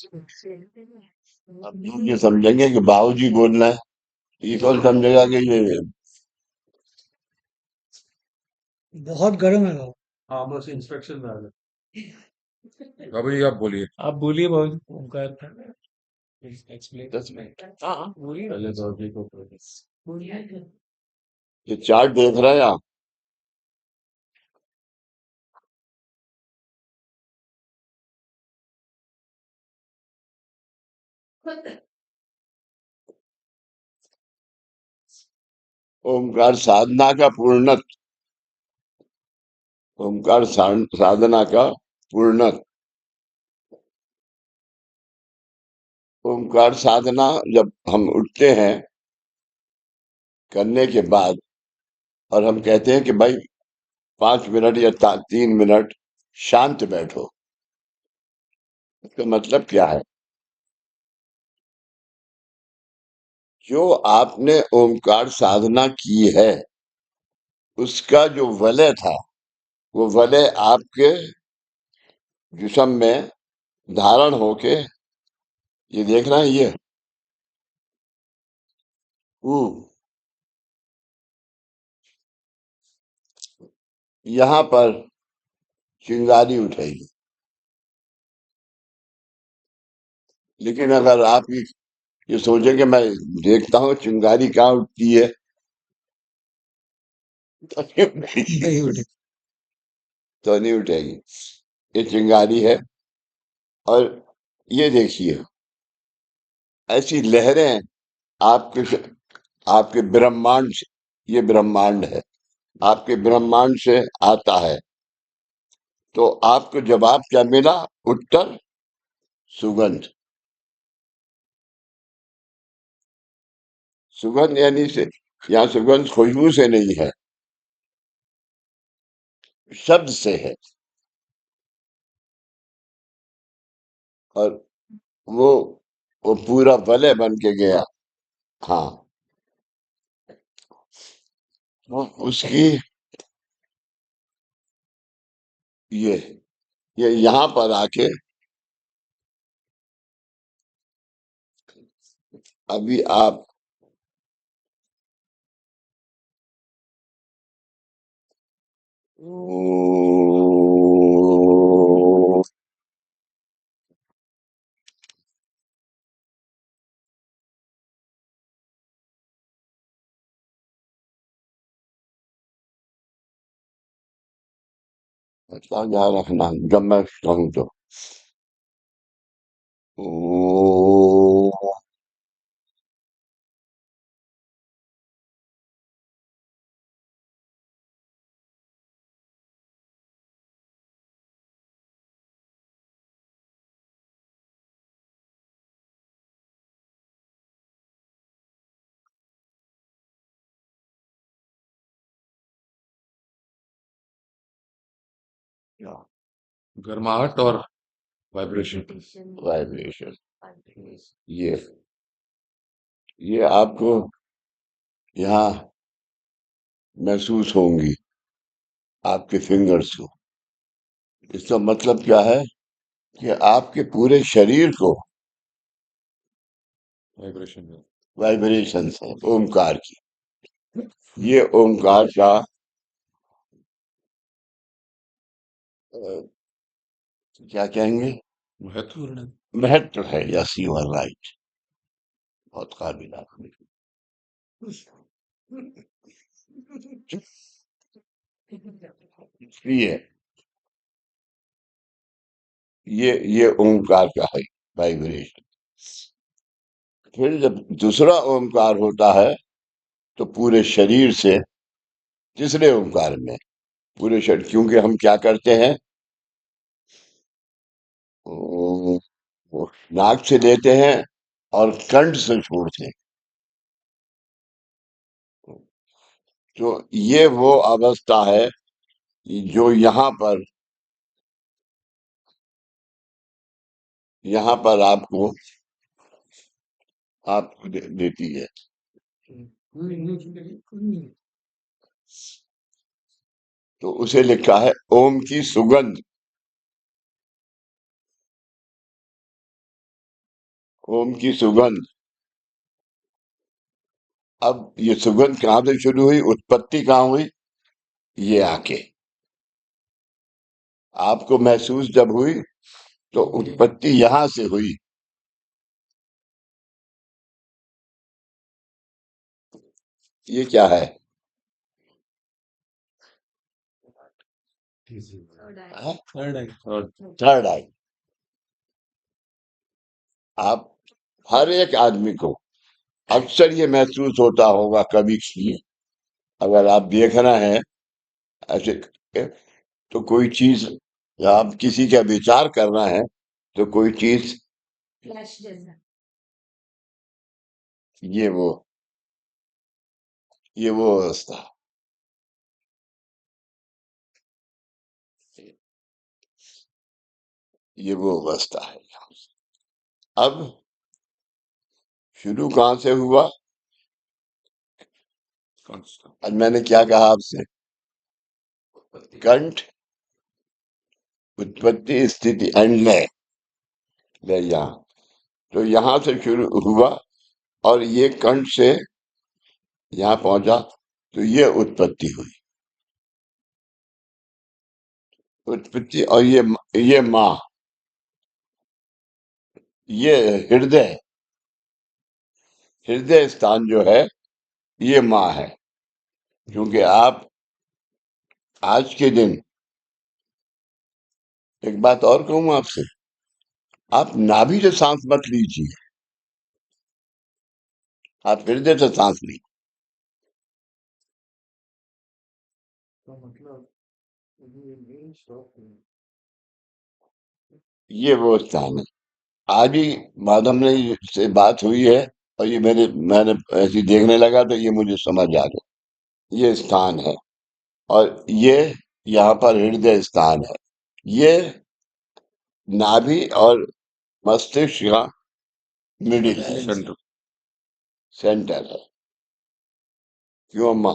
अब लोग ये समझेंगे कि बाबूजी बोल रहे हैं, ये कौन समझेगा कि ये बहुत गर्म है बाबू। हाँ बस इंस्ट्रक्शन आ रहे। बाबू जी आप बोलिए। आप बोलिए बाबू, ओंकार एक्सप्लेन। 10 मिनट। हाँ हाँ बोलिए। पहले बाबू जी को बोलिए। ये चार्ट देख रहे हैं आप? ओमकार साधना का पूर्णत, ओमकार साधना का पूर्णत। ओमकार साधना जब हम उठते हैं करने के बाद और हम कहते हैं कि भाई 5 मिनट या 3 मिनट शांत बैठो, इसका मतलब क्या है? जो आपने ओमकार साधना की है उसका जो वलय था, वो वलय आपके जिस्म में धारण होके, ये देख रहे हैं ये हम्म, यहाँ पर चिंगारी उठेगी। लेकिन अगर आप ये सोचे कि मैं देखता हूँ चिंगारी कहाँ उठती है, तो नहीं नहीं उठेगी। उठे। तो नहीं उठेगी। ये चिंगारी है। और ये देखिए, ऐसी लहरें आपके आपके ब्रह्मांड से, ये ब्रह्मांड है, आपके ब्रह्मांड से आता है। तो आपको जवाब क्या मिला? उत्तर सुगंध। सुगंध यानी से, यहाँ सुगंध खुशबू से नहीं है, शब्द से है। और वो वो पूरा वलय बन के गया। हाँ, वो उसकी ये ये यहाँ पर आके अभी आप मतलब ध्यान रखना जब मैं कहूँ तो ओ, गर्माहट और वाइब्रेशन। वाइब्रेशन, ये ये आपको यहाँ महसूस होंगी, आपके फिंगर्स को। इसका मतलब क्या है कि आपके पूरे शरीर को वाइब्रेशन है। वाइब्रेशन है ओमकार की। ये ओमकार का क्या कहेंगे, महत्वपूर्ण। महत्व है। यस यू आर राइट, बहुत काबिल आदमी। इसलिए ये ओमकार का है वाइब्रेशन। फिर जब दूसरा ओमकार होता है तो पूरे शरीर से, तीसरे ओमकार में पूरे शरीर, क्योंकि हम क्या करते हैं, वो- वो नाक से लेते हैं और कंठ से छोड़ते हैं। तो ये वो अवस्था है जो यहाँ पर आपको देती है। तो उसे लिखा है ओम की सुगंध। ओम की सुगंध। अब ये सुगंध कहाँ से शुरू हुई, उत्पत्ति कहाँ हुई? ये आके आपको महसूस जब हुई तो उत्पत्ति यहां से हुई। ये क्या है? हाँ? थर्ड आई। थर्ड आई। आप हर एक आदमी को अक्सर ये महसूस होता होगा कभी कि अगर आप देख रहे हैं ऐसे, तो कोई चीज, आप किसी का विचार कर रहे हैं तो कोई चीज, ये वो ये वो अवस्था, ये वो अवस्था है। अब शुरू कहाँ से हुआ? आज मैंने क्या कहा आपसे? कंठ, उत्पत्ति, स्थिति एंड लय। लय यहाँ, तो यहाँ से शुरू हुआ और ये कंठ से यहाँ पहुंचा, तो ये उत्पत्ति हुई। उत्पत्ति, और ये माँ, ये हृदय, हृदय स्थान जो है ये माँ है। क्योंकि आप आज के दिन, एक बात और कहूँ आपसे, आप नाभि से सांस मत लीजिए, आप हृदय से सांस लीजिए। तो मतलब ये मेन स्टॉप है। ये वो स्थान है। आज ही माधव ने से बात हुई है और ये मैंने ऐसी देखने लगा तो ये मुझे समझ आ गया, ये स्थान है। और ये यहाँ पर हृदय स्थान है। ये नाभि और मस्तिष्क का मिडिल है, सेंटर है। क्यों अम्मा?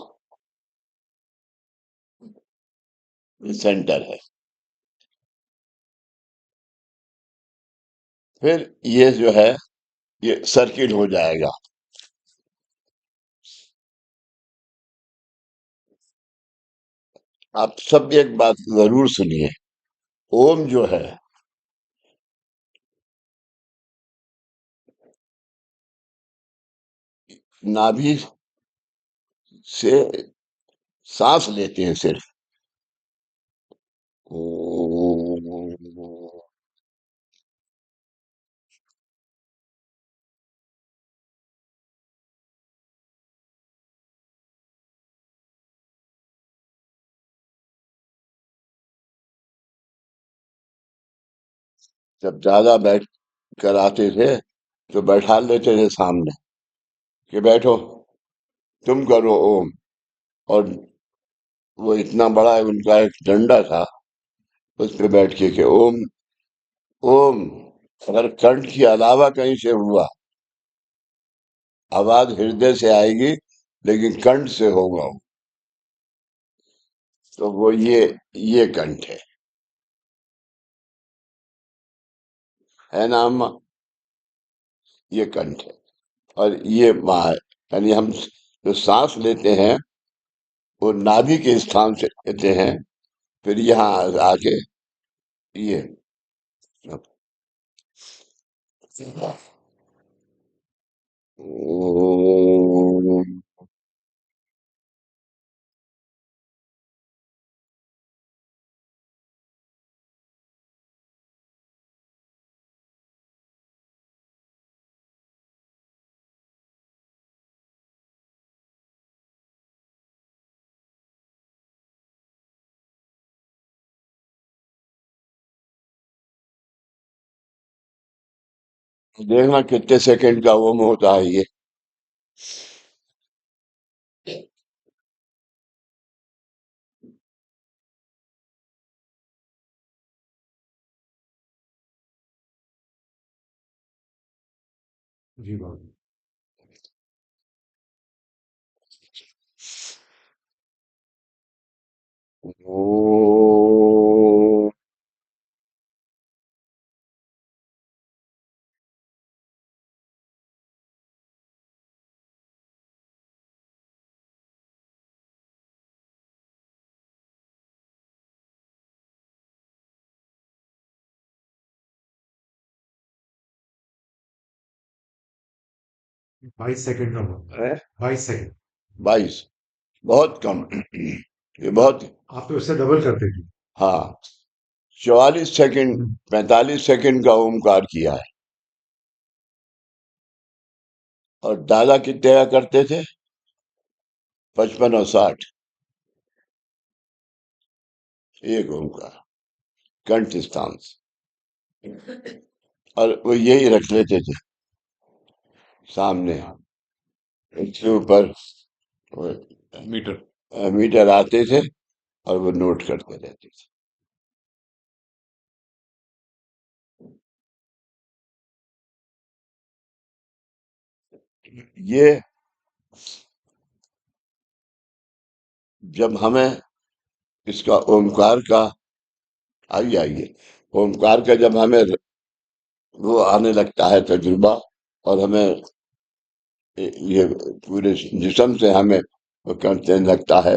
ये सेंटर है। फिर ये जो है ये सर्किल हो जाएगा। आप सब एक बात जरूर सुनिए, ओम जो है, नाभि से सांस लेते हैं सिर्फ। जब ज्यादा बैठ कर आते थे तो बैठा लेते थे सामने कि बैठो, तुम करो ओम। और वो इतना बड़ा उनका एक डंडा था, उस पे बैठ के ओम, ओम। अगर कंठ के अलावा कहीं से हुआ, आवाज हृदय से आएगी लेकिन कंठ से होगा वो, तो वो ये कंठ है ना अम्मा? ये कंठ है और ये माँ है। यानी हम जो सांस लेते हैं वो नाभि के स्थान से लेते हैं, फिर यहाँ आके ये ओम। देखना कितने सेकंड का ओम होता है ये। जी बाबू। ओम। 22 सेकंड का वक्त। 22 सेकंड। 22, बहुत कम। ये आप बहुत, आप तो इससे डबल करते थे। हाँ, 44 सेकंड, 45 सेकंड का ओमकार किया है। और दादा कितने का करते थे? 55 और 60, एक ओमकार, कंठ स्थान से। और वो यही रख लेते थे सामने, इसके ऊपर वो मीटर। मीटर आते थे और वो नोट करते रहते थे। ये जब हमें इसका ओमकार का, आइए आइए, ओमकार का जब हमें वो आने लगता है तजुर्बा, और हमें ये पूरे जिस्म से हमें वो करने लगता है,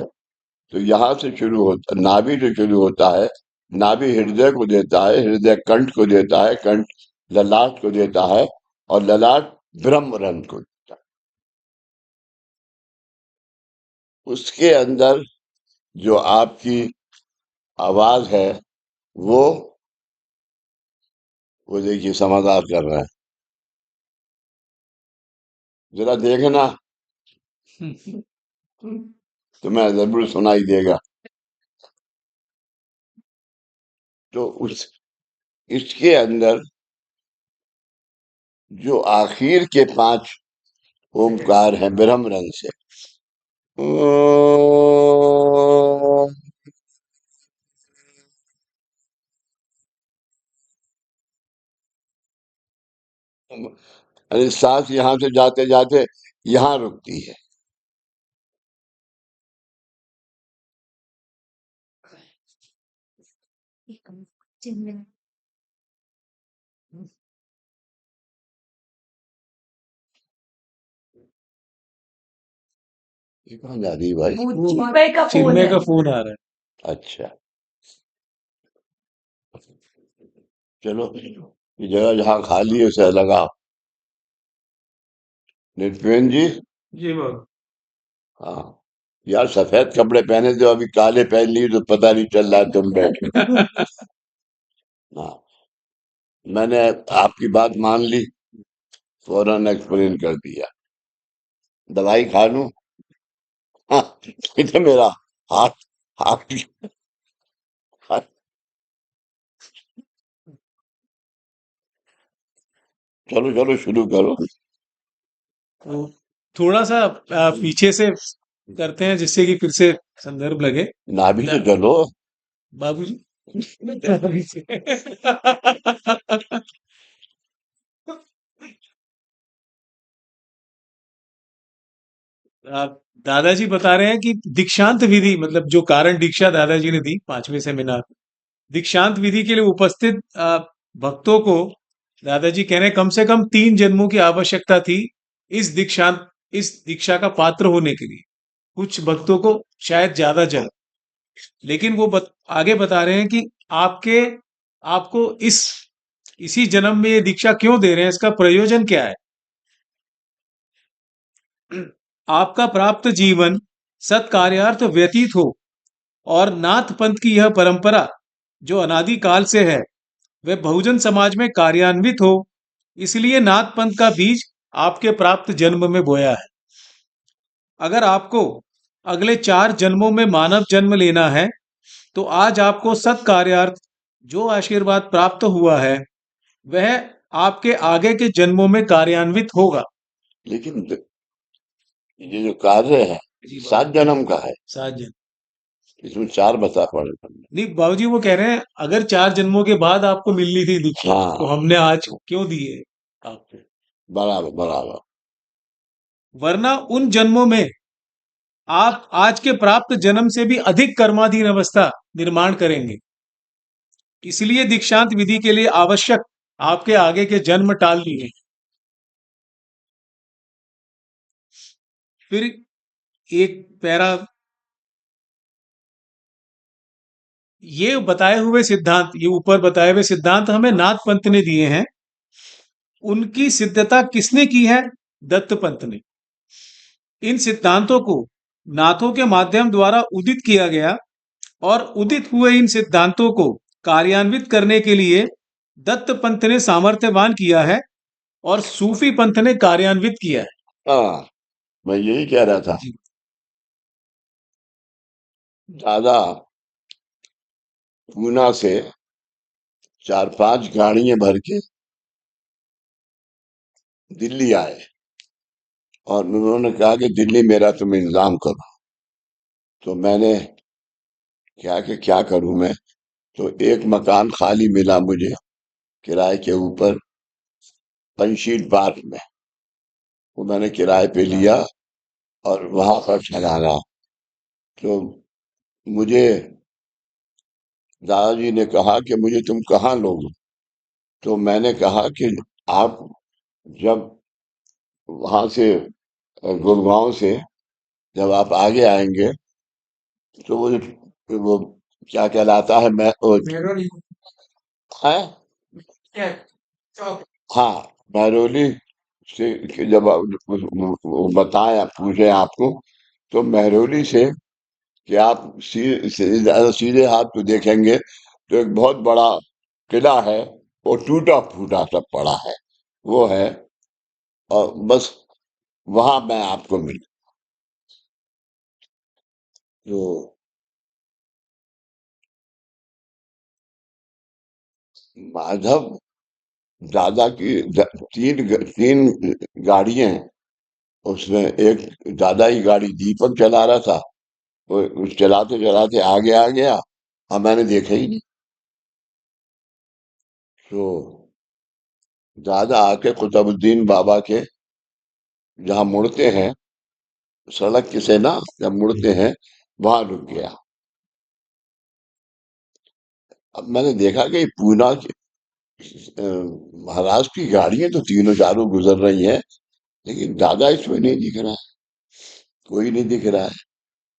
तो यहाँ से शुरू होता, नाभि से शुरू होता है। नाभि हृदय को देता है, हृदय कंठ को देता है, कंठ ललाट को देता है, और ललाट ब्रह्म रंध्र को देता है। उसके अंदर जो आपकी आवाज है, वो वो देखिए समाधान कर रहा है, जरा देखना, तुम्हें जरूर सुनाई देगा। तो उस इसके अंदर जो आखिर के 5 ओमकार हैं ब्रह्म रंध्र से, ओम, अरे सांस यहाँ से जाते जाते यहाँ रुकती है। ये कहाँ जा रही है भाई? चिन्मय का फोन आ रहा है। अच्छा, चलो, ये जगह जहाँ खाली है उसे लगाओ। नित्यानंद जी, जी बाबू। हाँ, यार सफेद कपड़े पहने थे, अभी काले पहन लिए तो पता नहीं चल रहा है तुम बैठे। हाँ, मैंने आपकी बात मान ली, फौरन एक्सप्लेन कर दिया। दवाई खा लूं? हाँ, इधर मेरा हाथ, हाथ, हाथ। चलो चलो, शुरू करो। तो थोड़ा सा पीछे से करते हैं जिससे कि फिर से संदर्भ लगे। नाभि तो चलो। बाबूजी। पीछे। आप दादाजी बता रहे हैं कि दीक्षांत विधि, मतलब जो कारण दीक्षा दादाजी ने दी 5वें सेमिनार, दीक्षांत विधि के लिए उपस्थित भक्तों को दादाजी कह रहे हैं कम से कम 3 जन्मों की आवश्यकता थी इस दीक्षा का पात्र होने के लिए। कुछ भक्तों को शायद ज्यादा जन्म, लेकिन वो आगे बता रहे हैं कि आपके आपको इसी जन्म में ये दीक्षा क्यों दे रहे हैं, इसका प्रयोजन क्या है। आपका प्राप्त जीवन सत्कार्यार्थ व्यतीत हो, और नाथ पंथ की यह परंपरा जो अनादि काल से है वह बहुजन समाज में कार्यान्वित हो, इसलिए नाथ पंथ का बीज आपके प्राप्त जन्म में बोया है। अगर आपको अगले 4 जन्मों में मानव जन्म लेना है तो आज आपको सत्कार्यार्थ जो आशीर्वाद प्राप्त हुआ है वह आपके आगे के जन्मों में कार्यान्वित होगा। लेकिन ये जो कार्य है, जी 7 जन्म का है, 7 जन्म। इसमें 4 बता पड़े तुमने। नहीं बाबूजी, वो कह रहे हैं अगर 4 जन्मों के बाद आपको मिलनी थी दीक्षा तो हाँ, हमने आज क्यों दी है आपको, बराबर बराबर। वरना उन जन्मों में आप आज के प्राप्त जन्म से भी अधिक कर्माधीन अवस्था निर्माण करेंगे। इसलिए दीक्षांत विधि के लिए आवश्यक आपके आगे के जन्म टाल दिए। फिर एक पैरा, ये बताए हुए सिद्धांत, ये ऊपर बताए हुए सिद्धांत हमें नाथ पंथ ने दिए हैं। उनकी सिद्धता किसने की है? दत्त पंथ ने। इन सिद्धांतों को नाथों के माध्यम द्वारा उदित किया गया और उदित हुए इन सिद्धांतों को कार्यान्वित करने के लिए दत्त पंथ ने सामर्थ्यवान किया है और सूफी पंथ ने कार्यान्वित किया है। हाँ, मैं यही कह रहा था। जी। दादा पूना से 4-5 गाड़ियां भर के दिल्ली आए और उन्होंने कहा कि दिल्ली मेरा तुम इंतजाम करो। तो मैंने क्या कि क्या करूं मैं। तो एक मकान खाली मिला मुझे किराए के ऊपर पंचशील पार्क में। वो मैंने किराए पे लिया और वहां पर ठहरा। तो मुझे दादाजी ने कहा कि मुझे तुम कहाँ लोगे। तो मैंने कहा कि आप जब वहां से गुड़गांव से जब आप आगे आएंगे तो वो क्या कहलाता है मैं वो है। हाँ, महरौली से कि जब वो बताएं पूछे आपको तो महरौली से कि आप सीधे हाथ पे देखेंगे तो एक बहुत बड़ा किला है। वो टूटा फूटा सब पड़ा है वो है। और बस वहां मैं आपको मिल। तो माधव दादा की तीन गाड़ियां हैं। उसमें एक दादा ही गाड़ी दीपक चला रहा था। वो चलाते चलाते आगे आ गया और मैंने देखा ही नहीं। तो दादा आके कुतुबुद्दीन बाबा के जहाँ मुड़ते हैं सड़क से ना जब मुड़ते हैं वहां रुक गया। अब मैंने देखा कि पूना की महाराष्ट्र की गाड़ियां तो तीनों चारों गुजर रही हैं लेकिन दादा इसमें नहीं दिख रहा है। कोई नहीं दिख रहा है।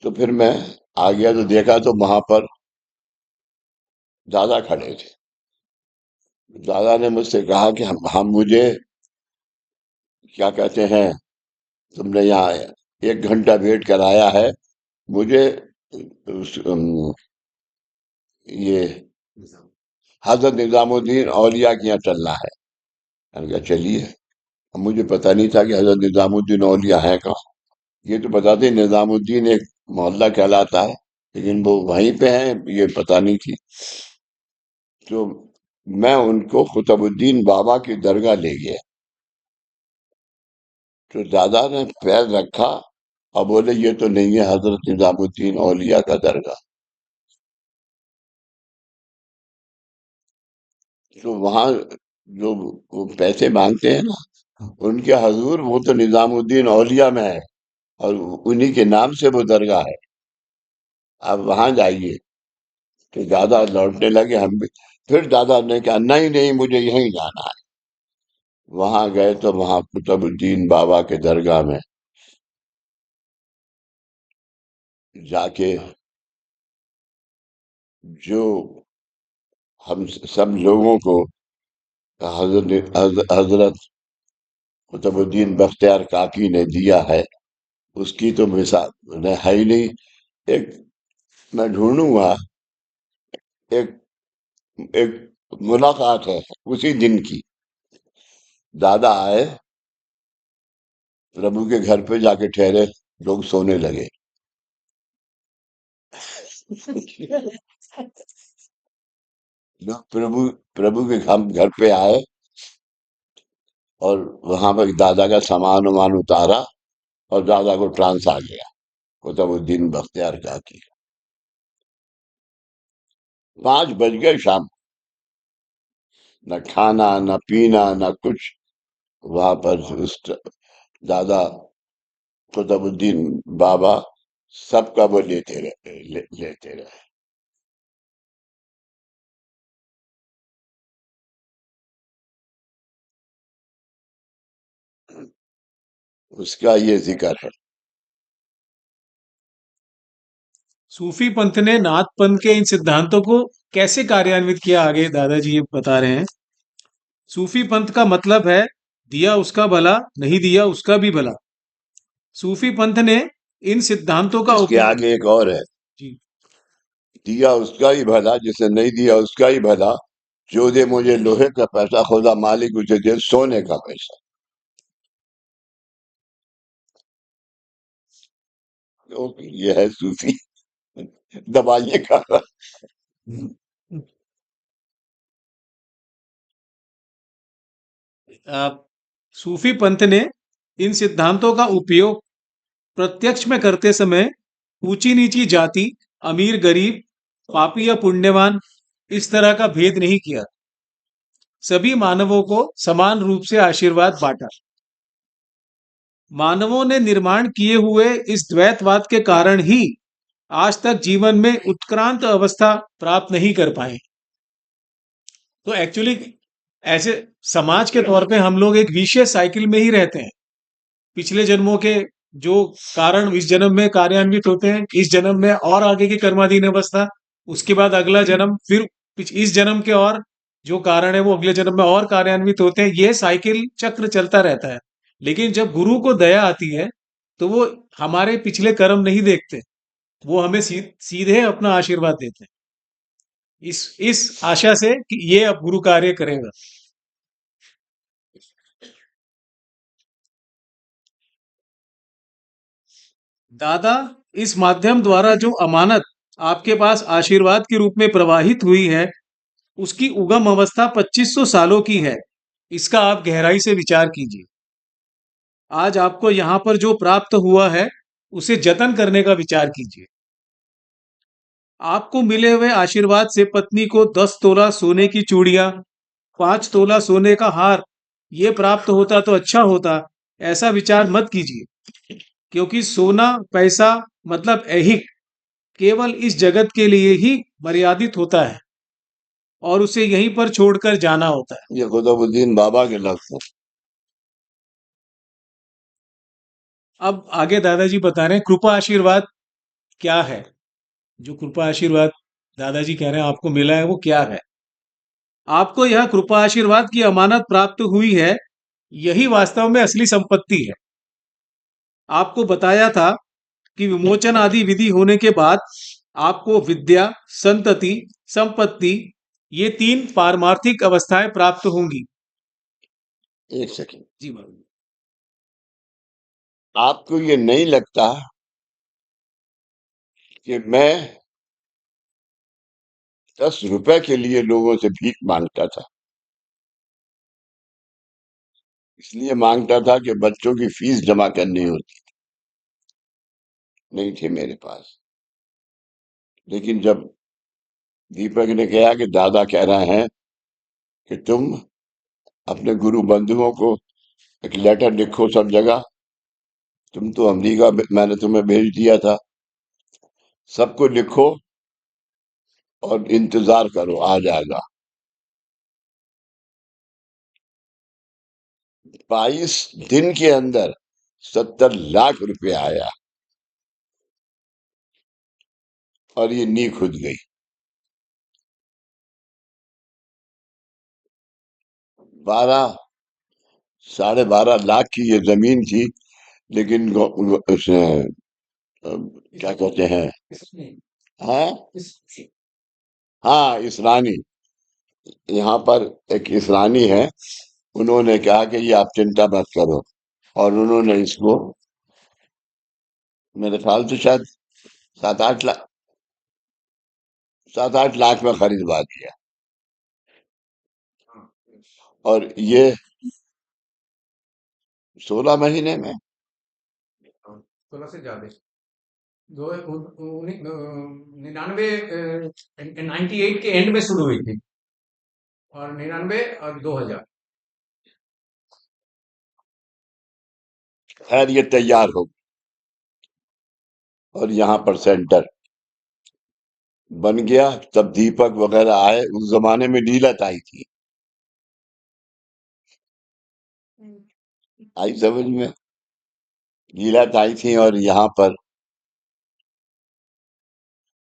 तो फिर मैं आ गया तो देखा तो वहां पर दादा खड़े थे। दादा ने मुझसे कहा कि हम मुझे क्या कहते हैं तुमने यहाँ 1 घंटा वेट कराया है। मुझे ये हजरत निजामुद्दीन औलिया के यहाँ चलना है। मैंने कहा चलिए। अब मुझे पता नहीं था कि हजरत निजामुद्दीन औलिया है कहाँ। ये तो बताते निजामुद्दीन एक मोहल्ला कहलाता है लेकिन वो वहीं पे है ये पता नहीं थी। तो मैं उनको कुतुबुद्दीन बाबा की दरगाह ले गया। तो दादा ने पैर रखा और बोले ये तो नहीं है हजरत निजामुद्दीन औलिया का दरगाह। तो वहां जो वो पैसे मांगते हैं ना उनके हजूर वो तो निजामुद्दीन औलिया में है और उन्हीं के नाम से वो दरगाह है। आप वहां जाइए। तो दादा लौटने लगे हम भी। फिर दादा ने कहा नहीं नहीं मुझे यहीं जाना है। वहां गए तो वहां कुतुबुद्दीन बाबा के दरगाह में जाके जो हम सब लोगों को हजरत कुतुबुद्दीन बख्तियार काकी ने दिया है उसकी तो मिसाल है ही नहीं। एक मैं ढूंढूंगा एक एक मुलाकात है उसी दिन की। दादा आए प्रभु के घर पे जाके ठहरे लोग सोने लगे। लोग प्रभु प्रभु के हम घर पे आए और वहां पर दादा का सामान वामान उतारा और दादा को ट्रांस आ गया कुतुबुद्दीन बख्तियार काकी। 5 बज गए शाम। न खाना न पीना न कुछ। वहां पर दादा कुतुबुद्दीन बाबा सबका वो लेते रहे। उसका ये जिक्र है। सूफी पंथ ने नाथ पंथ के इन सिद्धांतों को कैसे कार्यान्वित किया, आगे दादाजी ये बता रहे हैं। सूफी पंथ का मतलब है दिया उसका भला, नहीं दिया उसका भी भला। सूफी पंथ ने इन सिद्धांतों का इसके उपयोग। आगे एक और है, जी। दिया उसका ही भला, जिसे नहीं दिया उसका ही भला, जो दे मुझे लोहे का पैसा, खुदा मालिक उसे दे सोने का पैसा। तो ये है सूफी। दवाइयाँ खा रहा। आप सूफी पंथ ने इन सिद्धांतों का उपयोग प्रत्यक्ष में करते समय ऊंची नीची जाति, अमीर गरीब, पापी या पुण्यवान, इस तरह का भेद नहीं किया। सभी मानवों को समान रूप से आशीर्वाद बांटा। मानवों ने निर्माण किए हुए इस द्वैतवाद के कारण ही आज तक जीवन में उत्क्रांत अवस्था प्राप्त नहीं कर पाए। तो एक्चुअली ऐसे समाज के तौर पे हम लोग एक विशेष साइकिल में ही रहते हैं। पिछले जन्मों के जो कारण इस जन्म में कार्यान्वित होते हैं, इस जन्म में और आगे की कर्माधीन अवस्था, उसके बाद अगला जन्म, फिर इस जन्म के और जो कारण है वो अगले जन्म में और कार्यान्वित होते हैं। ये साइकिल चक्र चलता रहता है। लेकिन जब गुरु को दया आती है तो वो हमारे पिछले कर्म नहीं देखते, वो हमें सीधे अपना आशीर्वाद देते हैं, इस आशा से कि ये अब गुरु कार्य करेगा। दादा, इस माध्यम द्वारा जो अमानत आपके पास आशीर्वाद के रूप में प्रवाहित हुई है, उसकी उगम अवस्था 2500 सालों की है। इसका आप गहराई से विचार कीजिए। आज आपको यहां पर जो प्राप्त हुआ है, उसे जतन करने का विचार कीजिए। आपको मिले हुए आशीर्वाद से पत्नी को 10 तोला सोने की चूड़ियां, 5 तोला सोने का हार, ये प्राप्त होता तो अच्छा होता, ऐसा विचार मत कीजिए। क्योंकि सोना पैसा मतलब ऐहिक केवल इस जगत के लिए ही मर्यादित होता है और उसे यहीं पर छोड़कर जाना होता है। ये कुतुबुद्दीन बाबा के लफ्ज हैं। अब आगे दादाजी बता रहे हैं कृपा आशीर्वाद क्या है। जो कृपा आशीर्वाद दादाजी कह रहे हैं आपको मिला है वो क्या है। आपको यह कृपा आशीर्वाद की अमानत प्राप्त हुई है, यही वास्तव में असली संपत्ति है। आपको बताया था कि विमोचन आदि विधि होने के बाद आपको विद्या, संतति, संपत्ति, ये तीन पारमार्थिक अवस्थाएं प्राप्त होंगी। एक सेकंड, जी बाबू। आपको ये नहीं लगता कि मैं 10 रुपए के लिए लोगों से भीख मांगता था? इसलिए मांगता था कि बच्चों की फीस जमा करनी होती, नहीं थे मेरे पास। लेकिन जब दीपक ने कहा कि दादा कह रहे हैं कि तुम अपने गुरु बंधुओं को एक लेटर लिखो सब जगह, तुम तो अमेरिका मैंने तुम्हें भेज दिया था, सबको लिखो और इंतजार करो आ जाएगा। 22 दिन के अंदर 70 लाख रुपए आया और ये नी खुद गई। 12 12.5 लाख की ये जमीन थी, लेकिन क्या कहते हैं, हाँ हाँ, इसरानी, यहाँ पर एक इसरानी है, उन्होंने कहा कि ये आप चिंता मत करो, और उन्होंने इसको मेरे ख्याल से शायद 7-8 लाख 7-8 लाख में खरीदवा दिया। और ये 16 महीने में। 16 से ज्यादा। 99 98 के एंड में शुरू हुई थी और 99 और 2000। खैर ये तैयार हो गई और यहाँ पर सेंटर बन गया। तब दीपक वगैरह आए, उस जमाने में लीलत आई थी, आई समझ में, लीलत आई थी, और यहाँ पर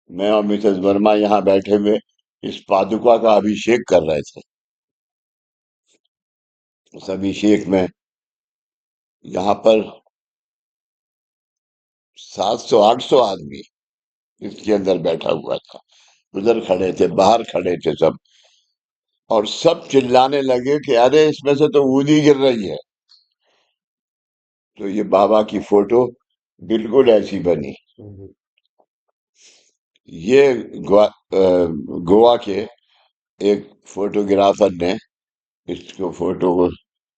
मैं और मिसेस वर्मा यहाँ बैठे हुए इस पादुका का अभिषेक कर रहे थे। उस अभिषेक में यहाँ पर 700-800 आदमी इसके अंदर बैठा हुआ था। उधर खड़े थे, बाहर खड़े थे सब, और सब चिल्लाने लगे कि अरे इसमें से तो ऊदी गिर रही है। तो ये बाबा की फोटो बिल्कुल ऐसी बनी। ये गोवा के एक फोटोग्राफर ने इसको फोटो को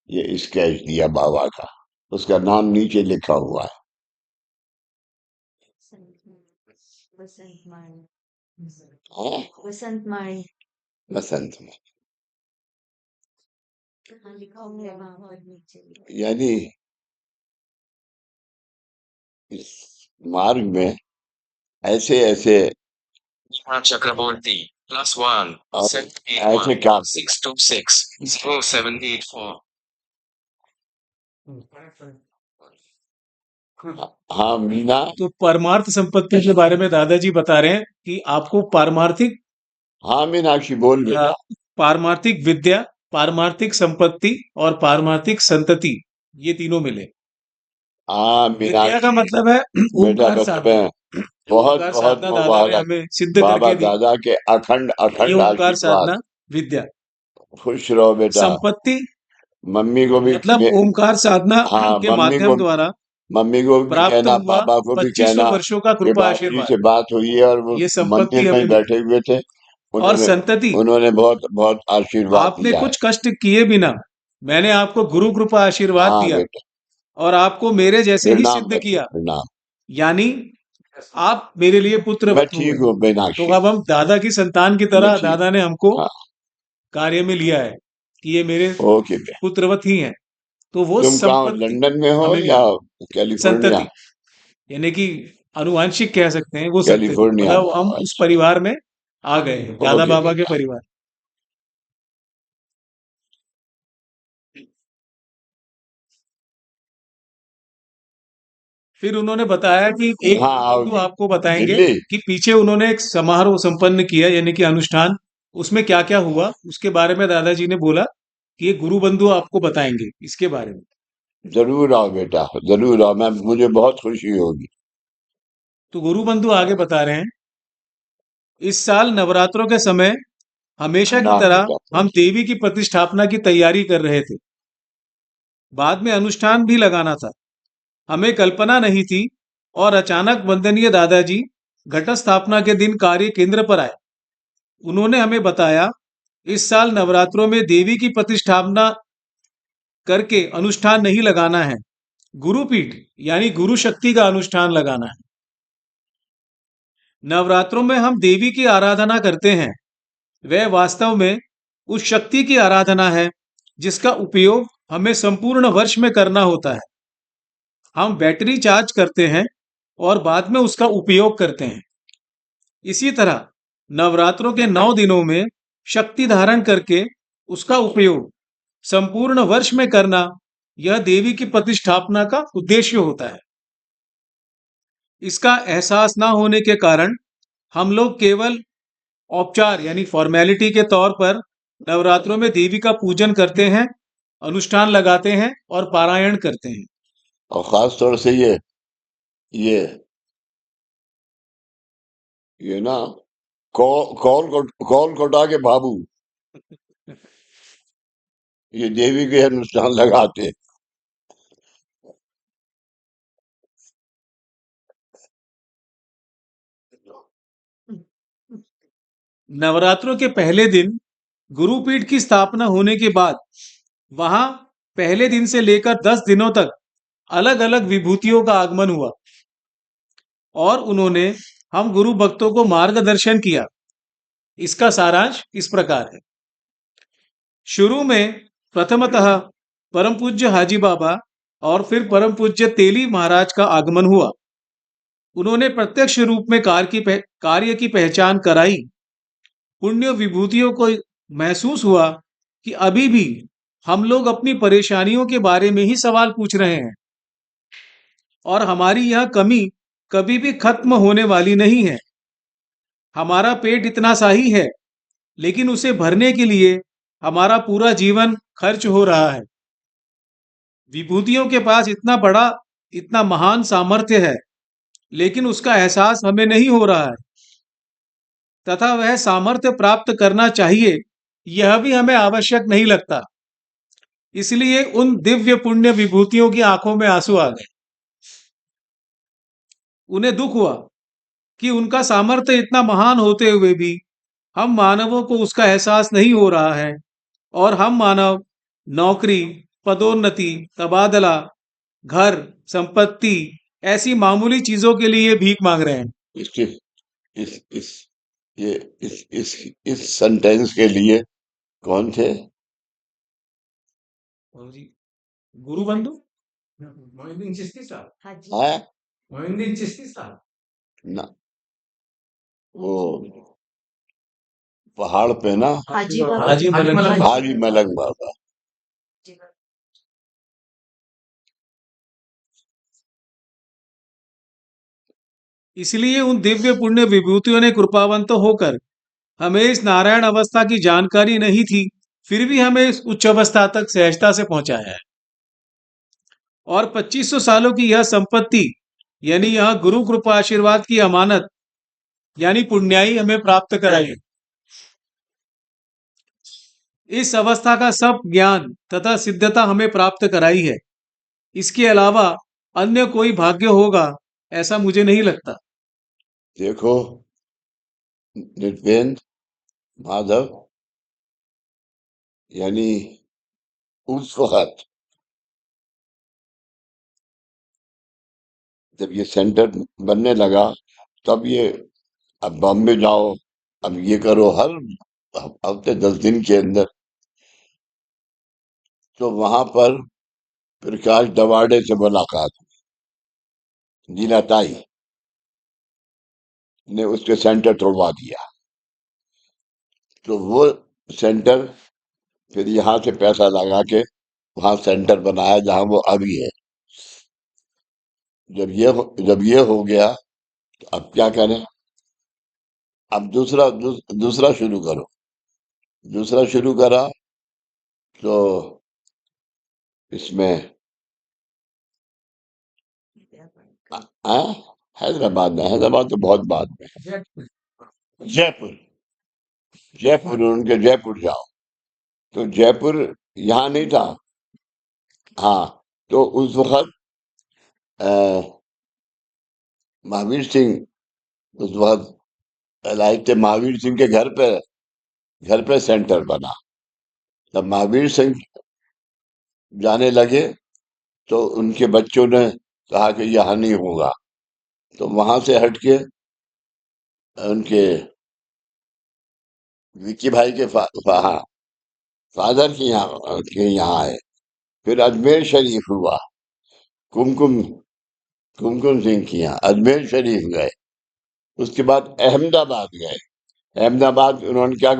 ये स्केच दिया बाबा का, उसका नाम नीचे लिखा हुआ है। वसंत माई हाँ, वसंत माई बसंत में, कहाँ लिखा हुआ है वहाँ पर नीचे? यानी इस मार्ग में ऐसे ऐसे Chakraborty +1 और 781 ऐसे काम 626 0784. हाँ मीना, तो परमार्थ संपत्ति के बारे में दादाजी बता रहे हैं कि आपको पारमार्थिक हाँ मीनाक्षी बोल बेटा। पारमार्थिक विद्या, पारमार्थिक संपत्ति और पारमार्थिक संतति, ये तीनों मिले। हाँ विद्या का मीनाक्षी मतलब है बेटा, ओंकार बस साधना। में बहुत ओंकार बहुत साधना दादा ने मुबारक। हमें सिद्ध बाबा करके दी। दादा के अखंड ये अखंड ओंकार आशीर्वाद। साधना विद्या। खुश रहो बेटा। संपत्ति मम्मी को भी मतलब ओंकार साधना हाँ के माध्यम द्वारा मम्मी को भी प्राप्त कहना, हुआ पापा को भी 2500 कहना वर्षों का कि कृपा बाबू जी आशीर्वाद, से बात हुई है और वो ये संपत्ति मंदिर में ही हमें दी। बैठे हुए थे। और उन्होंने संतति, उन्होंने बहुत बहुत आशीर्वाद आपने दिया है। कुछ कष्ट किए बिना मैंने आपको गुरु कृपा आशीर्वाद हाँ दिया बेटा, और आपको मेरे जैसे ही प्रणाम सिद्ध बेटा, किया, प्रणाम। यानी आप मेरे लिए मैं पुत्रवत ठीक हुए। हूँ तो मीनाक्षी, अब हम दादा की संतान की मैं तरह ठीक। दादा ने हमको हाँ, कार्य में लिया है कि ये मेरे ओके बेटा। पुत्रवत ही हैं। तो वो तुम कहाँ हो, संपत्ति लंदन में हो हमें या मिली, कैलिफोर्निया? संतति यानी कि आनुवांशिक कह सकते हैं वो संतति, कैलिफोर्निया मतलब में हम हो, उस परिवार में आ गए हैं, दादा ओके बाबा के बेटा। परिवार। फिर उन्होंने बताया कि एक हाँ आओ बिंदु जी, आपको बताएंगे दिल्ली। कि पीछे उन्होंने एक समारोह संपन्न किया, यानी कि अनुष्ठान, उसमें क्या क्या हुआ उसके बारे में दादाजी ने बोला कि ये गुरु बंधु आपको बताएंगे इसके बारे में। जरूर आओ बेटा, जरूर आओ, मैं मुझे बहुत खुशी होगी। तो गुरु बंधु आगे बता रहे हैं, इस साल नवरात्रों के समय हमेशा की प्रणाम तरह बेटा। हम देवी की प्रतिष्ठापना की तैयारी कर रहे थे। बाद में अनुष्ठान भी लगाना था। हमें कल्पना नहीं थी और अचानक वंदनीय दादाजी घट स्थापना के दिन कार्य केंद्र पर आए। उन्होंने हमें बताया, इस साल नवरात्रों में देवी की प्रतिष्ठापना करके अनुष्ठान नहीं लगाना है, गुरुपीठ यानी गुरु शक्ति का अनुष्ठान लगाना है। नवरात्रों में हम देवी की आराधना करते हैं, वह वास्तव में उस शक्ति की आराधना है जिसका उपयोग हमें संपूर्ण वर्ष में करना होता है। हम बैटरी चार्ज करते हैं और बाद में उसका उपयोग करते हैं। इसी तरह नवरात्रों के 9 दिनों में शक्ति धारण करके उसका उपयोग संपूर्ण वर्ष में करना, यह देवी की प्रतिष्ठापना का उद्देश्य होता है। इसका एहसास ना होने के कारण हम लोग केवल औपचार यानी फॉर्मेलिटी के तौर पर नवरात्रों में देवी का पूजन करते हैं, अनुष्ठान लगाते हैं और पारायण करते हैं। और खास तौर से ये ये ना कॉल कोटा के बाबू ये देवी के अनुष्ठान लगाते हैं। नवरात्रों के पहले दिन गुरुपीठ की स्थापना होने के बाद वहां पहले दिन से लेकर 10 दिनों तक अलग अलग विभूतियों का आगमन हुआ और उन्होंने हम गुरु भक्तों को मार्गदर्शन किया। इसका सारांश इस प्रकार है। शुरू में प्रथमतः परम पूज्य हाजी बाबा और फिर परम पूज्य तेली महाराज का आगमन हुआ। उन्होंने प्रत्यक्ष रूप में कार्य की पहचान कराई। पुण्य विभूतियों को महसूस हुआ कि अभी भी हम लोग अपनी परेशानियों के बारे में ही सवाल पूछ रहे हैं और हमारी यह कमी कभी भी खत्म होने वाली नहीं है। हमारा पेट इतना सा ही है, लेकिन उसे भरने के लिए हमारा पूरा जीवन खर्च हो रहा है। विभूतियों के पास इतना बड़ा, इतना महान सामर्थ्य है, लेकिन उसका एहसास हमें नहीं हो रहा है, तथा वह सामर्थ्य प्राप्त करना चाहिए, यह भी हमें आवश्यक नहीं लगता। इसलिए उन दिव्य पुण्य विभूतियों की आंखों में आंसू आ गए। उन्हें दुख हुआ कि उनका सामर्थ्य इतना महान होते हुए भी हम मानवों को उसका एहसास नहीं हो रहा है, और हम मानव नौकरी, पदोन्नति, तबादला, घर, संपत्ति, ऐसी मामूली चीजों के लिए भीख मांग रहे हैं। इसके इस ये इस सेंटेंस के लिए कौन थे? गुरु बंधु। मोइनुद्दीन चिश्ती साहब। हाँ जी। हाँ मोइनुद्दीन चिश्ती साहब। ना, वो पहाड़ पे ना हाजी बाबा। हाजी मलंग साहब। हाजी मलंग बाबा। इसलिए उन दिव्य पुण्य विभूतियों ने कृपावंत होकर हमें इस नारायण अवस्था की जानकारी नहीं थी, फिर भी हमें इस उच्च अवस्था तक सहजता से पहुंचाया है। और 2500 सालों की यह संपत्ति, यानी यह गुरु कृपा आशीर्वाद की अमानत, यानी पुण्याई हमें प्राप्त कराई। इस अवस्था का सब ज्ञान तथा सिद्धता हमें प्राप्त कराई है। इसके अलावा अन्य कोई भाग्य होगा ऐसा मुझे नहीं लगता। देखो नृपेंद्र, माधव, यानी उस वक्त जब ये सेंटर बनने लगा, तब ये अब बॉम्बे जाओ, अब ये करो, हर हफ्ते 10 दिन के अंदर। तो वहां पर प्रकाश दवाड़े से मुलाकात हुई। जीनाताई ने उसके सेंटर तोड़वा दिया। तो वो सेंटर फिर यहाँ से पैसा लगा के वहां सेंटर बनाया जहां वो अभी है। जब ये हो गया, तो अब क्या करें? अब दूसरा शुरू करो। दूसरा शुरू करा तो इसमें हाँ, हैदराबाद तो बहुत बाद में। जयपुर। उनके जयपुर जाओ। तो जयपुर यहाँ नहीं था। हाँ, तो उस वक्त महावीर सिंह उस वक्त लाए थे। महावीर सिंह के घर पे सेंटर बना। जब महावीर सिंह जाने लगे, तो उनके बच्चों ने कहा कि यहाँ नहीं होगा। तो वहां से हटके उनके विक्की भाई के हाँ, फादर के यहाँ आए। फिर अजमेर शरीफ हुआ। कुमकुम कुमकुम सिंह के यहाँ अजमेर शरीफ गए। उसके बाद अहमदाबाद गए। अहमदाबाद उन्होंने क्या,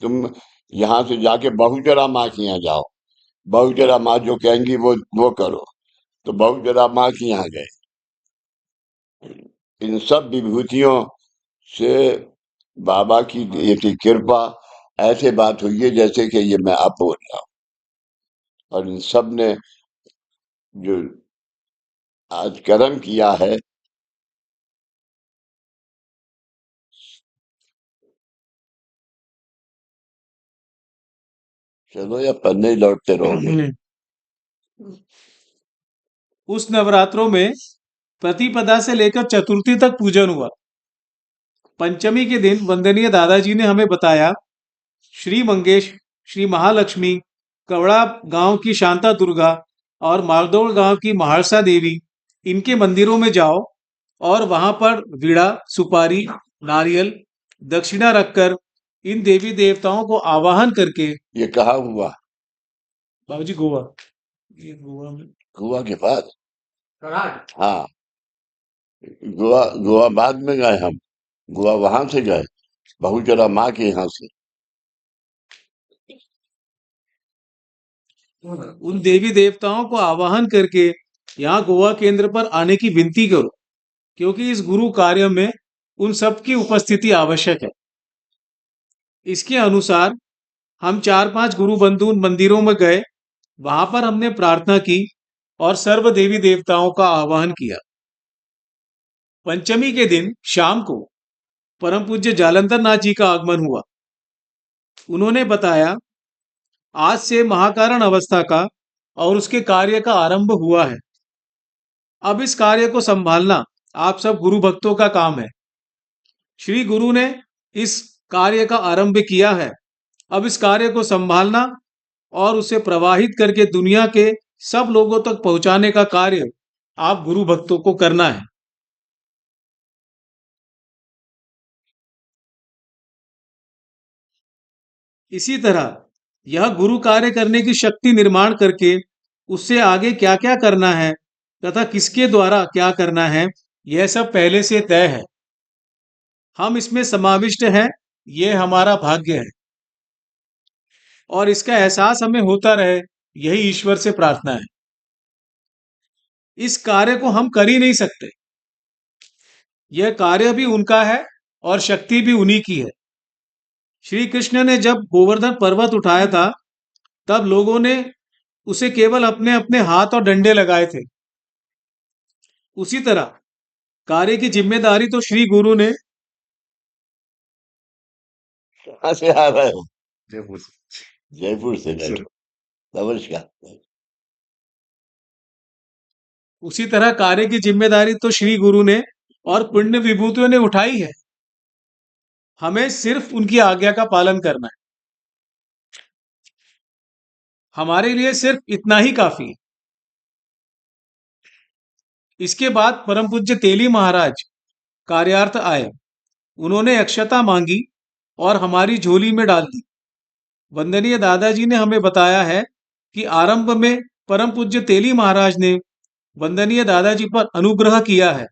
तुम यहाँ से जाके बहुचरा माँ के यहाँ जाओ, बहुचरा माँ जो कहेंगी वो करो। तो बहुचरा माँ के यहाँ गए। इन सब विभूतियों से बाबा की ये थी कृपा। ऐसे बात हुई है जैसे कि ये मैं आप बोल रहा हूँ। और इन सब ने जो आज कर्म किया है, चलो या पन्ने ही लौटते रहोगे। उस नवरात्रों में प्रतिपदा से लेकर चतुर्थी तक पूजन हुआ। पंचमी के दिन वंदनीय दादाजी ने हमें बताया, श्री मंगेश, श्री महालक्ष्मी, कवड़ा गांव की शांता दुर्गा और मालदौड़ गांव की महारसा देवी, इनके मंदिरों में जाओ और वहां पर वीड़ा, सुपारी, नारियल, दक्षिणा रखकर इन देवी देवताओं को आवाहन करके। ये कहा हुआ? बाबूजी गोवा। ये गोवा में गोवा के बाद? कराड़। हाँ, गोवा बाद में गए हम। गोवा वहां से गए, बहुचरा माँ के यहाँ से। उन देवी देवताओं को आवाहन करके यहाँ गोवा केंद्र पर आने की विनती करो, क्योंकि इस गुरु कार्य में उन सबकी उपस्थिति आवश्यक है। इसके अनुसार हम 4-5 गुरु बंधु उन मंदिरों में गए। वहां पर हमने प्रार्थना की और सर्व देवी देवताओं का आवाहन किया। पंचमी के दिन शाम को परम पूज्य जालंधर नाथ जी का आगमन हुआ। उन्होंने बताया, आज से महाकारण अवस्था का और उसके कार्य का आरंभ हुआ है। अब इस कार्य को संभालना आप सब गुरु भक्तों का काम है। श्री गुरु ने इस कार्य का आरंभ किया है। अब इस कार्य को संभालना और उसे प्रवाहित करके दुनिया के सब लोगों तक पहुंचाने का कार्य आप गुरु भक्तों को करना है। इसी तरह यह गुरु कार्य करने की शक्ति निर्माण करके उससे आगे क्या क्या करना है तथा किसके द्वारा क्या करना है, यह सब पहले से तय है। हम इसमें समाविष्ट हैं, यह हमारा भाग्य है और इसका एहसास हमें होता रहे, यही ईश्वर से प्रार्थना है। इस कार्य को हम कर ही नहीं सकते। यह कार्य भी उनका है और शक्ति भी उन्हीं की है। श्री कृष्ण ने जब गोवर्धन पर्वत उठाया था, तब लोगों ने उसे केवल अपने अपने हाथ और डंडे लगाए थे। उसी तरह कार्य की जिम्मेदारी तो श्री गुरु ने कहाँ से आ रहे हो? जयपुर से। जयपुर से बैठो। नमस्कार। उसी तरह कार्य की जिम्मेदारी तो श्री गुरु ने और पुण्य विभूतियों ने उठाई है। हमें सिर्फ उनकी आज्ञा का पालन करना है। हमारे लिए सिर्फ इतना ही काफी है। इसके बाद परम पूज्य तेली महाराज कार्यार्थ आए। उन्होंने अक्षता मांगी और हमारी झोली में डाल दी। वंदनीय दादाजी ने हमें बताया है कि आरंभ में परम पूज्य तेली महाराज ने वंदनीय दादाजी पर अनुग्रह किया है।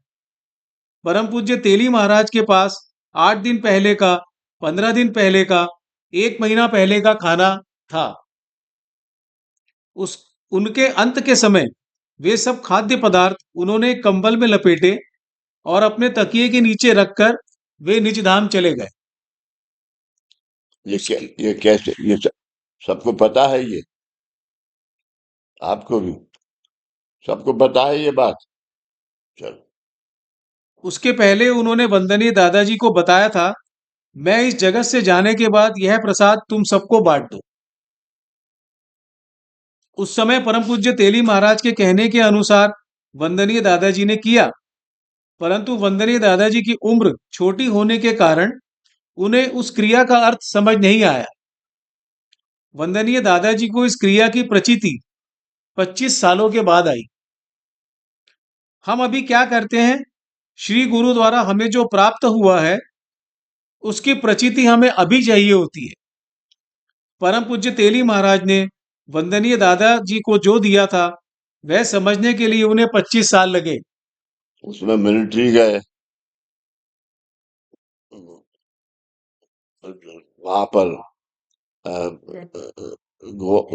परम पूज्य तेली महाराज के पास 8 दिन पहले का, 15 दिन पहले का, 1 महीना पहले का खाना था। उनके अंत के समय वे सब खाद्य पदार्थ उन्होंने कंबल में लपेटे और अपने तकिए के नीचे रखकर वे निज धाम चले गए। ये कैसे, ये सबको पता है? ये आपको भी सबको पता है ये बात? चलो। उसके पहले उन्होंने वंदनीय दादाजी को बताया था, मैं इस जगत से जाने के बाद यह प्रसाद तुम सबको बांट दो। उस समय परम पूज्य तेली महाराज के कहने के अनुसार वंदनीय दादाजी ने किया, परंतु वंदनीय दादाजी की उम्र छोटी होने के कारण उन्हें उस क्रिया का अर्थ समझ नहीं आया। वंदनीय दादाजी को इस क्रिया की प्रचिति 25 सालों के बाद आई। हम अभी क्या करते हैं, श्री गुरु द्वारा हमें जो प्राप्त हुआ है उसकी प्रचिति हमें अभी चाहिए होती है। परम पूज्य तेली महाराज ने वंदनीय दादाजी को जो दिया था वह समझने के लिए उन्हें 25 साल लगे। उसमें मिलिट्री गए, वहां पर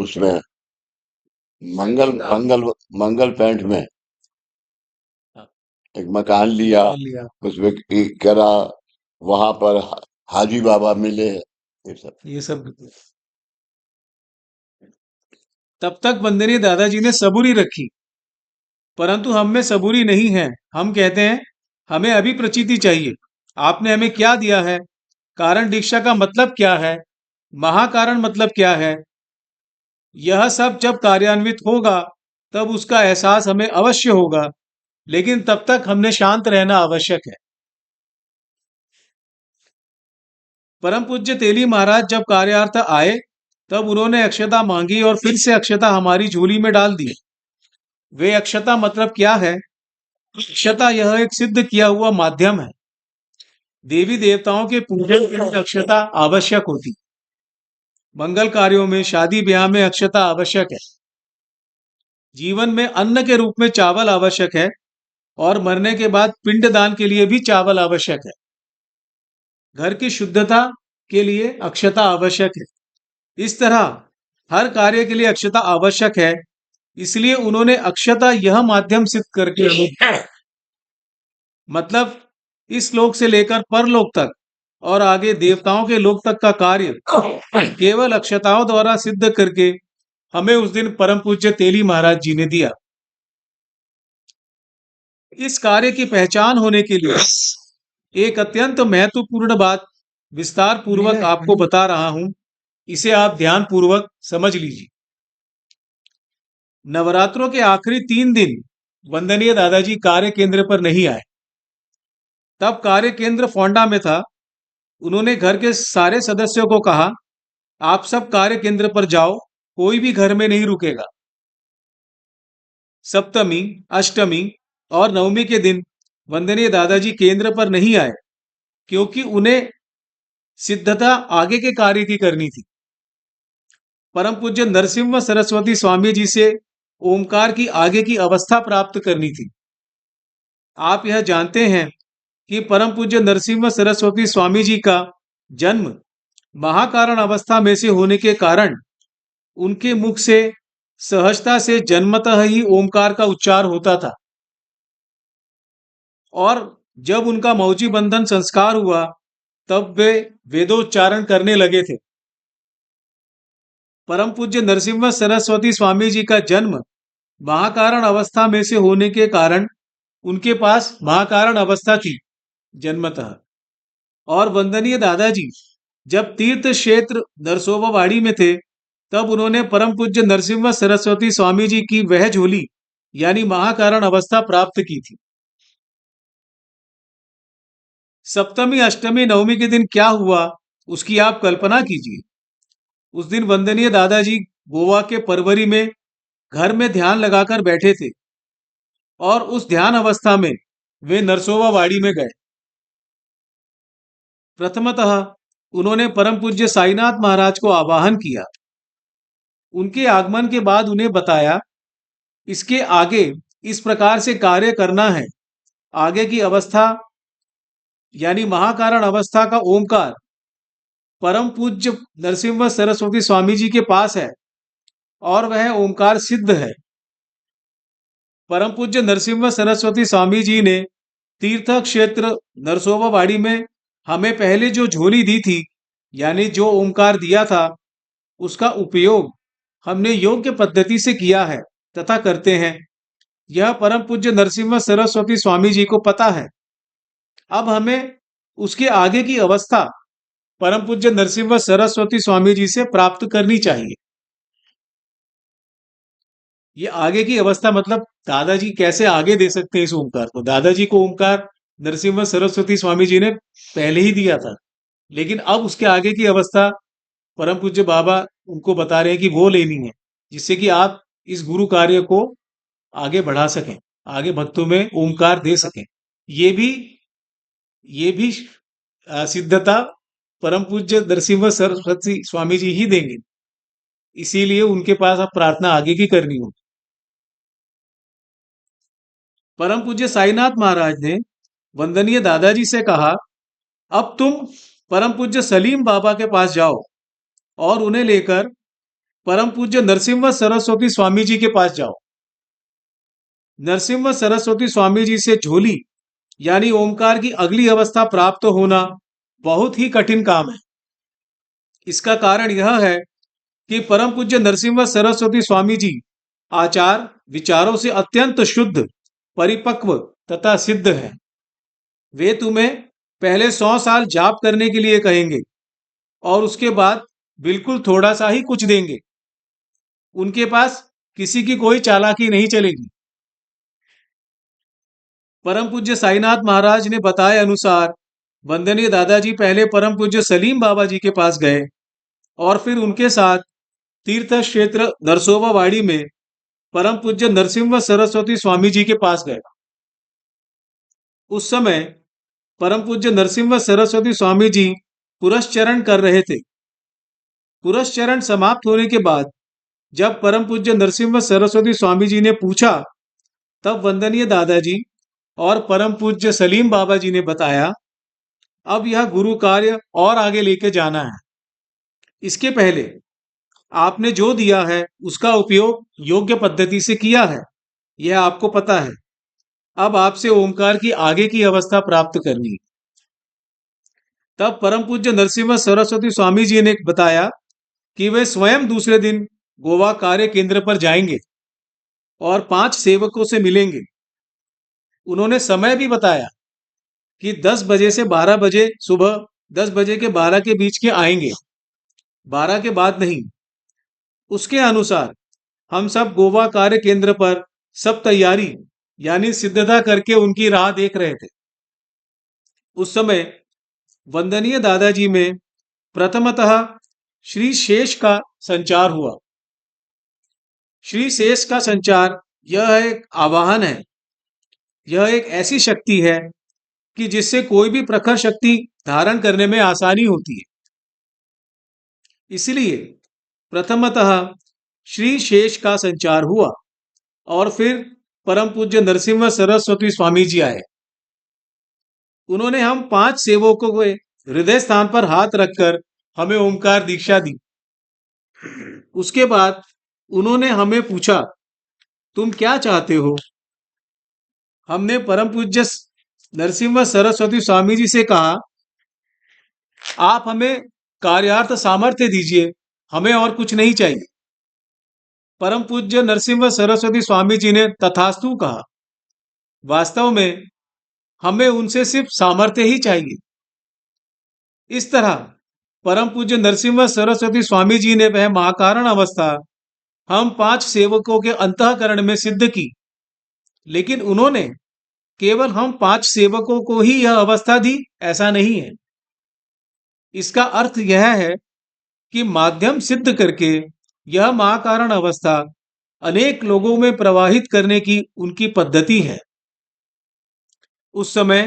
उसमें मंगल पैंट में एक मकान लिया, उसमें करा, वहां पर हाजी बाबा मिले, ये सब तब तक वंदनीय दादाजी ने सबूरी रखी, परंतु हम में सबूरी नहीं है। हम कहते हैं हमें अभी प्रचिति चाहिए। आपने हमें क्या दिया है, कारण दीक्षा का मतलब क्या है, महाकारण मतलब क्या है, यह सब जब कार्यान्वित होगा तब उसका एहसास हमें अवश्य होगा, लेकिन तब तक हमने शांत रहना आवश्यक है। परम पूज्य तेली महाराज जब कार्यार्थ आए तब उन्होंने अक्षता मांगी और फिर से अक्षता हमारी झोली में डाल दी। वे अक्षता मतलब क्या है? अक्षता यह एक सिद्ध किया हुआ माध्यम है। देवी देवताओं के पूजन के लिए अक्षता आवश्यक होती। मंगल कार्यों में, शादी ब्याह में अक्षता आवश्यक है। जीवन में अन्न के रूप में चावल आवश्यक है और मरने के बाद पिंडदान के लिए भी चावल आवश्यक है। घर की शुद्धता के लिए अक्षता आवश्यक है। इस तरह हर कार्य के लिए अक्षता आवश्यक है। इसलिए उन्होंने अक्षता यह माध्यम सिद्ध करके मतलब इस लोक से लेकर परलोक तक और आगे देवताओं के लोक तक का कार्य केवल अक्षताओं द्वारा सिद्ध करके हमें उस दिन परम पूज्य तेली महाराज जी ने दिया। इस कार्य की पहचान होने के लिए एक अत्यंत महत्वपूर्ण बात विस्तार पूर्वक आपको बता रहा हूं, इसे आप ध्यान पूर्वक समझ लीजिए। नवरात्रों के आखिरी 3 दिन वंदनीय दादाजी कार्य केंद्र पर नहीं आए। तब कार्य केंद्र फोंडा में था। उन्होंने घर के सारे सदस्यों को कहा, आप सब कार्य केंद्र पर जाओ, कोई भी घर में नहीं रुकेगा। सप्तमी, अष्टमी और नवमी के दिन वंदनीय दादाजी केंद्र पर नहीं आए, क्योंकि उन्हें सिद्धता आगे के कार्य की करनी थी। परम पूज्य नरसिम्हा सरस्वती स्वामी जी से ओमकार की आगे की अवस्था प्राप्त करनी थी। आप यह जानते हैं कि परम पूज्य नरसिम्हा सरस्वती स्वामी जी का जन्म महाकारण अवस्था में से होने के कारण उनके मुख से सहजता से जन्मतः ही ओमकार का उच्चार होता था, और जब उनका मौजी बंधन संस्कार हुआ तब वे वेदोच्चारण करने लगे थे। परम पूज्य नरसिम्हा सरस्वती स्वामी जी का जन्म महाकारण अवस्था में से होने के कारण उनके पास महाकारण अवस्था थी जन्मतः। और वंदनीय दादाजी जब तीर्थ क्षेत्र नरसोबावाड़ी में थे, तब उन्होंने परम पूज्य नरसिम्हा सरस्वती स्वामी जी की वह झोली यानी महाकारण अवस्था प्राप्त की थी। सप्तमी, अष्टमी, नवमी के दिन क्या हुआ उसकी आप कल्पना कीजिए। उस दिन वंदनीय दादाजी गोवा के परवरी में घर में ध्यान लगाकर बैठे थे, और उस ध्यान अवस्था में वे नरसोबावाड़ी में गए। प्रथमतः उन्होंने परम पूज्य साईनाथ महाराज को आवाहन किया। उनके आगमन के बाद उन्हें बताया, इसके आगे इस प्रकार से कार्य करना है। आगे की अवस्था यानी महाकारण अवस्था का ओमकार परम पूज्य नरसिम्हा सरस्वती स्वामी जी के पास है, और वह ओमकार सिद्ध है। परम पूज्य नरसिम्हा सरस्वती स्वामी जी ने तीर्थ क्षेत्र नरसोबावाड़ी में हमें पहले जो झोली दी थी, यानी जो ओमकार दिया था, उसका उपयोग हमने योग्य पद्धति से किया है तथा करते हैं। यह परम पूज्य नरसिम्हा सरस्वती स्वामी जी को पता है। अब हमें उसके आगे की अवस्था परम पूज्य नरसिम्हा सरस्वती स्वामी जी से प्राप्त करनी चाहिए। ये आगे की अवस्था मतलब दादाजी कैसे आगे दे सकते हैं इस ओमकार को। दादाजी को ओमकार नरसिम्हा सरस्वती स्वामी जी ने पहले ही दिया था, लेकिन अब उसके आगे की अवस्था परम पूज्य बाबा उनको बता रहे हैं कि वो लेनी है, जिससे कि आप इस गुरु कार्य को आगे बढ़ा सकें, आगे भक्तों में ओमकार दे सकें। ये भी सिद्धता परम पूज्य नरसिम्हा सरस्वती स्वामी जी ही देंगे, इसीलिए उनके पास अब प्रार्थना आगे की करनी होगी। परम पूज्य साईनाथ महाराज ने वंदनीय दादाजी से कहा, अब तुम परम पूज्य सलीम बाबा के पास जाओ और उन्हें लेकर परम पूज्य नरसिम्हा सरस्वती स्वामी जी के पास जाओ। नरसिम्हा सरस्वती स्वामी जी से झोली यानी ओमकार की अगली अवस्था प्राप्त होना बहुत ही कठिन काम है। इसका कारण यह है कि परम पूज्य नरसिम्हा सरस्वती स्वामी जी आचार विचारों से अत्यंत शुद्ध, परिपक्व तथा सिद्ध है। वे तुम्हें पहले 100 साल जाप करने के लिए कहेंगे और उसके बाद बिल्कुल थोड़ा सा ही कुछ देंगे। उनके पास किसी की कोई चालाकी नहीं चलेगी। परम पूज्य साईनाथ महाराज ने बताए अनुसार वंदनीय दादाजी पहले परम पूज्य सलीम बाबा जी के पास गए और फिर उनके साथ तीर्थ क्षेत्र नरसोबावाड़ी में परम पूज्य नरसिम्हा सरस्वती स्वामी जी के पास गए। उस समय परम पूज्य नरसिम्हा सरस्वती स्वामी जी पुरस्चरण कर रहे थे। पुरस्चरण समाप्त होने के बाद जब परम पूज्य नरसिम्हा सरस्वती स्वामी जी ने पूछा, तब वंदनीय दादाजी और परम पूज्य सलीम बाबा जी ने बताया, अब यह गुरु कार्य और आगे लेके जाना है। इसके पहले आपने जो दिया है उसका उपयोग योग्य पद्धति से किया है, यह आपको पता है। अब आपसे ओमकार की आगे की अवस्था प्राप्त करनी है। तब परम पूज्य नरसिम्हा सरस्वती स्वामी जी ने बताया कि वे स्वयं दूसरे दिन गोवा कार्य केंद्र पर जाएंगे और 5 सेवकों से मिलेंगे। उन्होंने समय भी बताया कि 10 बजे से 12 बजे सुबह, 10 बजे के 12 के बीच के आएंगे, 12 के बाद नहीं। उसके अनुसार हम सब गोवा कार्य केंद्र पर सब तैयारी यानी सिद्धता करके उनकी राह देख रहे थे। उस समय वंदनीय दादाजी में प्रथमतः श्री शेष का संचार हुआ। श्री शेष का संचार यह एक आवाहन है, यह एक ऐसी शक्ति है कि जिससे कोई भी प्रखर शक्ति धारण करने में आसानी होती है। इसलिए प्रथमतः श्री शेष का संचार हुआ और फिर परम पूज्य नरसिम्हा सरस्वती स्वामी जी आए। उन्होंने हम 5 सेवकों के हृदय स्थान पर हाथ रखकर हमें ओमकार दीक्षा दी। उसके बाद उन्होंने हमें पूछा, तुम क्या चाहते हो? हमने परम पूज्य नरसिम्हा सरस्वती स्वामी जी से कहा, आप हमें कार्यार्थ सामर्थ्य दीजिए, हमें और कुछ नहीं चाहिए। परम पूज्य नरसिम्हा सरस्वती स्वामी जी ने तथास्तु कहा। वास्तव में हमें उनसे सिर्फ सामर्थ्य ही चाहिए। इस तरह परम पूज्य नरसिम्हा सरस्वती स्वामी जी ने वह महाकारण अवस्था हम 5 सेवकों के अंतःकरण में सिद्ध की, लेकिन उन्होंने केवल हम 5 सेवकों को ही यह अवस्था दी, ऐसा नहीं है। इसका अर्थ यह है कि माध्यम सिद्ध करके यह महाकारण अवस्था अनेक लोगों में प्रवाहित करने की उनकी पद्धति है। उस समय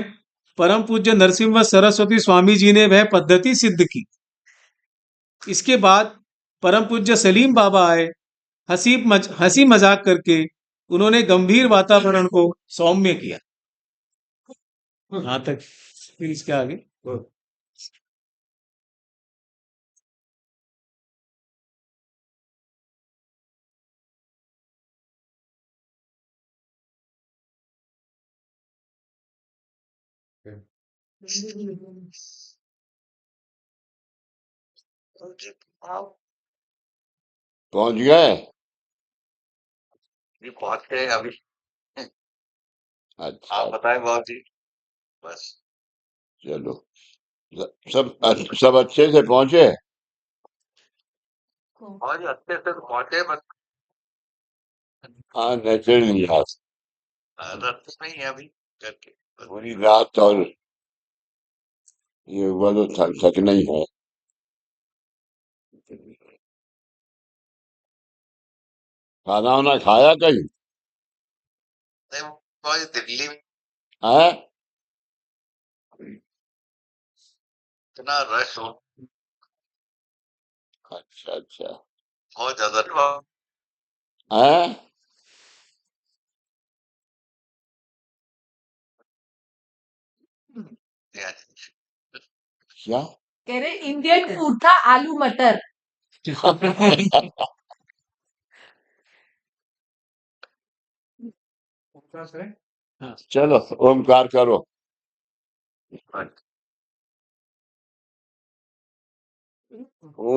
परम पूज्य नरसिम्हा सरस्वती स्वामी जी ने वह पद्धति सिद्ध की। इसके बाद परम पूज्य सलीम बाबा आए। हंसी मजाक करके उन्होंने गंभीर वातावरण को सौम्य किया। यहां तक, फिर इसके आगे पहुंच गए? ये पहुंच गए अभी। अच्छा, आप बताएं बाबू जी। बस चलो। सब अच्छे से पहुंचे? और ये अच्छे से पहुंचे, बस हाँ, नेचुरली यार, रास्ते में ही है अभी करके। पूरी रात और ये हुआ तो थकना ही है। खाना वाना खाया कहीं? नहीं, वो दिल्ली में है? इतना रश हो, अच्छा अच्छा। बहुत ज्यादा। है? क्या? कह रहे इंडियन फूड था, आलू मटर। चलो, ओमकार करो। ओ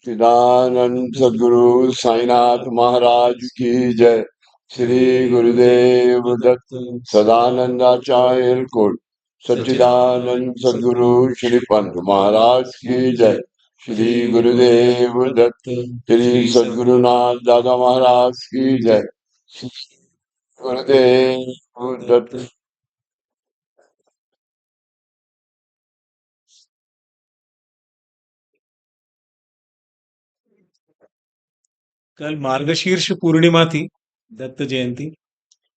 चिदानंद सदगुरु साईनाथ महाराज की जय। श्री गुरुदेव दत्त सदानंदाचार्य कुल सच्चिदानंद सदगुरु श्री पंत महाराज की जय। श्री गुरुदेव दत्त श्री सदगुरुनाथ दादा महाराज की जय। श्री गुरुदेव दत्त। कल मार्गशीर्ष पूर्णिमा थी, दत्त जयंती।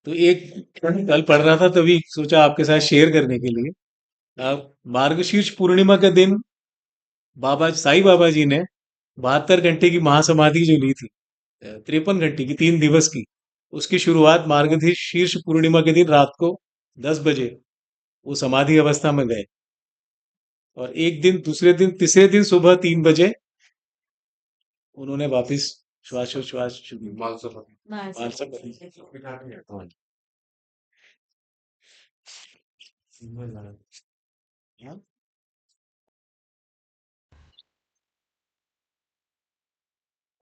तो एक कल पढ़ रहा था तभी सोचा आपके साथ शेयर करने के लिए। मार्गशीर्ष पूर्णिमा के दिन बाबा साईं बाबा जी ने 72 घंटे की महासमाधि जो ली थी, 53 घंटे की, 3 दिवस की, उसकी शुरुआत मार्गशीर्ष पूर्णिमा के दिन रात को 10 बजे वो समाधि अवस्था में गए, और एक दिन, दूसरे दिन, तीसरे दिन सुबह 3 बजे उन्होंने वापिस श्वासोच्छ्वास शुरू किया। मानसपति। हाँ।